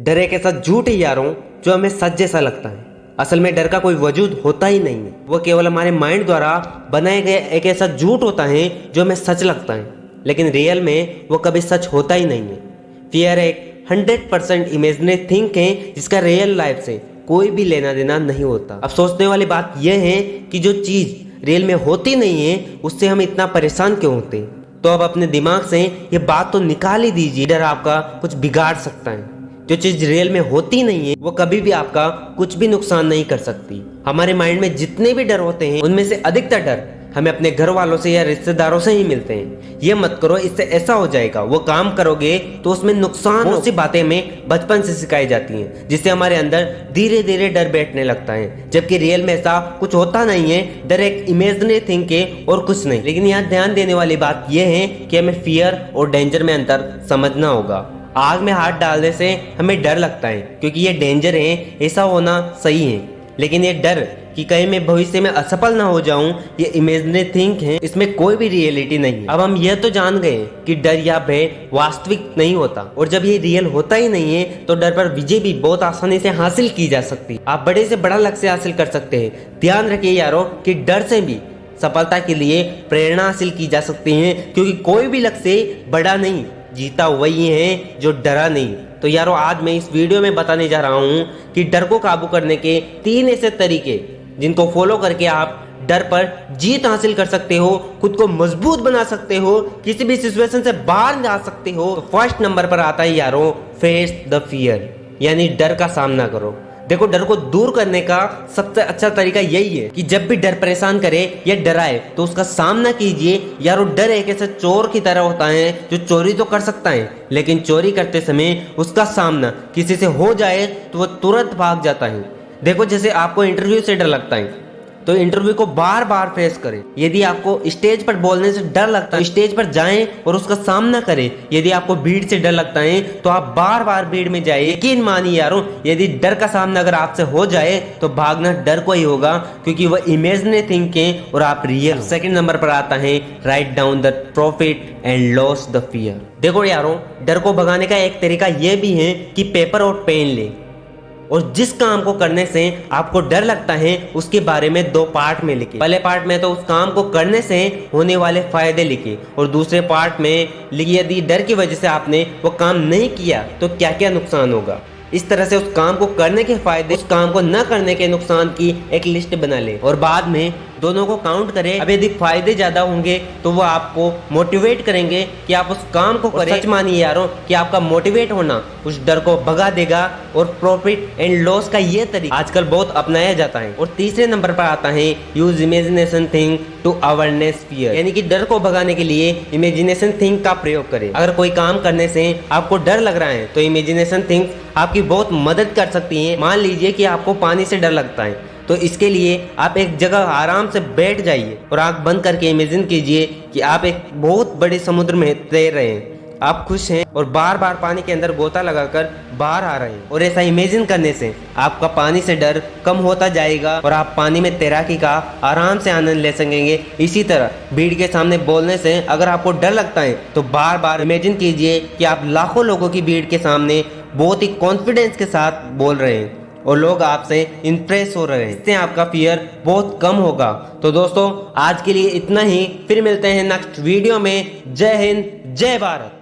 डर एक ऐसा झूठ है यारों जो हमें सच जैसा लगता है। असल में डर का कोई वजूद होता ही नहीं है, वो केवल हमारे माइंड द्वारा बनाए गए एक ऐसा झूठ होता है जो हमें सच लगता है, लेकिन रियल में वो कभी सच होता ही नहीं है। फियर एक 100% इमेजिनरी थिंग है जिसका रियल लाइफ से कोई भी लेना देना नहीं होता। अब सोचने वाली बात यह है कि जो चीज रियल में होती नहीं है उससे हम इतना परेशान क्यों होते हैं। तो अब अपने दिमाग से ये बात तो निकाल ही दीजिए, डर आपका कुछ बिगाड़ सकता है। जो चीज रियल में होती नहीं है वो कभी भी आपका कुछ भी नुकसान नहीं कर सकती। हमारे माइंड में जितने भी डर होते हैं उनमें से अधिकतर डर हमें अपने घर वालों से या रिश्तेदारों से ही मिलते हैं। ये मत करो, इससे ऐसा हो जाएगा, वो काम करोगे तो उसमें नुकसान, बहुत सी बातें हमें बचपन से सिखाई जाती हैं जिससे हमारे अंदर धीरे धीरे डर बैठने लगता है, जबकि रियल में ऐसा कुछ होता नहीं है। डर एक इमेजिनरी थिंग है और कुछ नहीं। लेकिन यहाँ ध्यान देने वाली बात यह है कि हमें फियर और डेंजर में अंतर समझना होगा। आग में हाथ डालने से हमें डर लगता है क्योंकि ये डेंजर है, ऐसा होना सही है, लेकिन ये डर कि कहीं मैं भविष्य में असफल ना हो जाऊं ये इमेजिनरी थिंग है, इसमें कोई भी रियलिटी नहीं है। अब हम यह तो जान गए कि डर या भय वास्तविक नहीं होता, और जब ये रियल होता ही नहीं है तो डर पर विजय भी बहुत आसानी से हासिल की जा सकती है। आप बड़े से बड़ा लक्ष्य हासिल कर सकते हैं। ध्यान रखिए यारों कि डर से भी सफलता के लिए प्रेरणा हासिल की जा सकती है, क्योंकि कोई भी लक्ष्य बड़ा नहीं, जीता वही है जो डरा नहीं। तो यारों आज मैं इस वीडियो में बताने जा रहा हूँ कि डर को काबू करने के 3 ऐसे तरीके जिनको फॉलो करके आप डर पर जीत हासिल कर सकते हो, खुद को मजबूत बना सकते हो, किसी भी सिचुएशन से बाहर जा सकते हो। तो फर्स्ट नंबर पर आता है यारों फेस द फियर, यानी डर का सामना करो। देखो, डर को दूर करने का सबसे अच्छा तरीका यही है कि जब भी डर परेशान करे या डराए तो उसका सामना कीजिए। यारो, डर एक ऐसा चोर की तरह होता है जो चोरी तो कर सकता है, लेकिन चोरी करते समय उसका सामना किसी से हो जाए तो वो तुरंत भाग जाता है। देखो, जैसे आपको इंटरव्यू से डर लगता है तो इंटरव्यू को बार बार फेस करें। यदि आपको स्टेज पर बोलने से डर लगता है, स्टेज पर जाएं और उसका सामना करें। यदि आपको भीड़ से डर लगता है तो आप बार बार भीड़ में जाइए। यकीन मानिए यारों, यदि डर का सामना अगर आपसे हो जाए तो भागना डर को ही होगा, क्योंकि वह इमेजिनरी थिंग है और आप रियल। सेकंड नंबर पर आता है write down the profit and loss the fear. देखो यारों, डर को भगाने का एक तरीका यह भी है कि पेपर और पेन ले और जिस काम को करने से आपको डर लगता है उसके बारे में 2 पार्ट में लिखिए। पहले पार्ट में तो उस काम को करने से होने वाले फायदे लिखिए, और दूसरे पार्ट में लिखिए यदि डर की वजह से आपने वो काम नहीं किया तो क्या क्या नुकसान होगा। इस तरह से उस काम को करने के फायदे, उस काम को न करने के नुकसान की एक लिस्ट बना ले और बाद में दोनों को काउंट करें। अब यदि फायदे ज्यादा होंगे तो वो आपको मोटिवेट करेंगे कि आप उस काम को करें। सच मानिए यारों कि आपका मोटिवेट होना उस डर को भगा देगा। और प्रॉफिट एंड लॉस का ये तरीका आजकल बहुत अपनाया जाता है। और तीसरे नंबर पर आता है use imagination thing to awareness fear, यानी कि डर को भगाने के लिए इमेजिनेशन थिंग का प्रयोग करें। अगर कोई काम करने से आपको डर लग रहा है तो इमेजिनेशन थिंग आपकी बहुत मदद कर सकती है। मान लीजिए कि आपको पानी से डर लगता है, तो इसके लिए आप एक जगह आराम से बैठ जाइए और आंख बंद करके इमेजिन कीजिए कि आप एक बहुत बड़े समुद्र में तैर रहे हैं। आप खुश हैं और बार बार पानी के अंदर गोता लगाकर बाहर आ रहे हैं, और ऐसा इमेजिन करने से आपका पानी से डर कम होता जाएगा और आप पानी में तैराकी का आराम से आनंद ले सकेंगे। इसी तरह भीड़ के सामने बोलने से अगर आपको डर लगता है तो बार बार इमेजिन कीजिए कि आप लाखों लोगों की भीड़ के सामने बहुत ही कॉन्फिडेंस के साथ बोल रहे हैं और लोग आपसे इंप्रेस हो रहे हैं। इससे आपका फियर बहुत कम होगा। तो दोस्तों, आज के लिए इतना ही, फिर मिलते हैं नेक्स्ट वीडियो में। जय हिंद, जय भारत।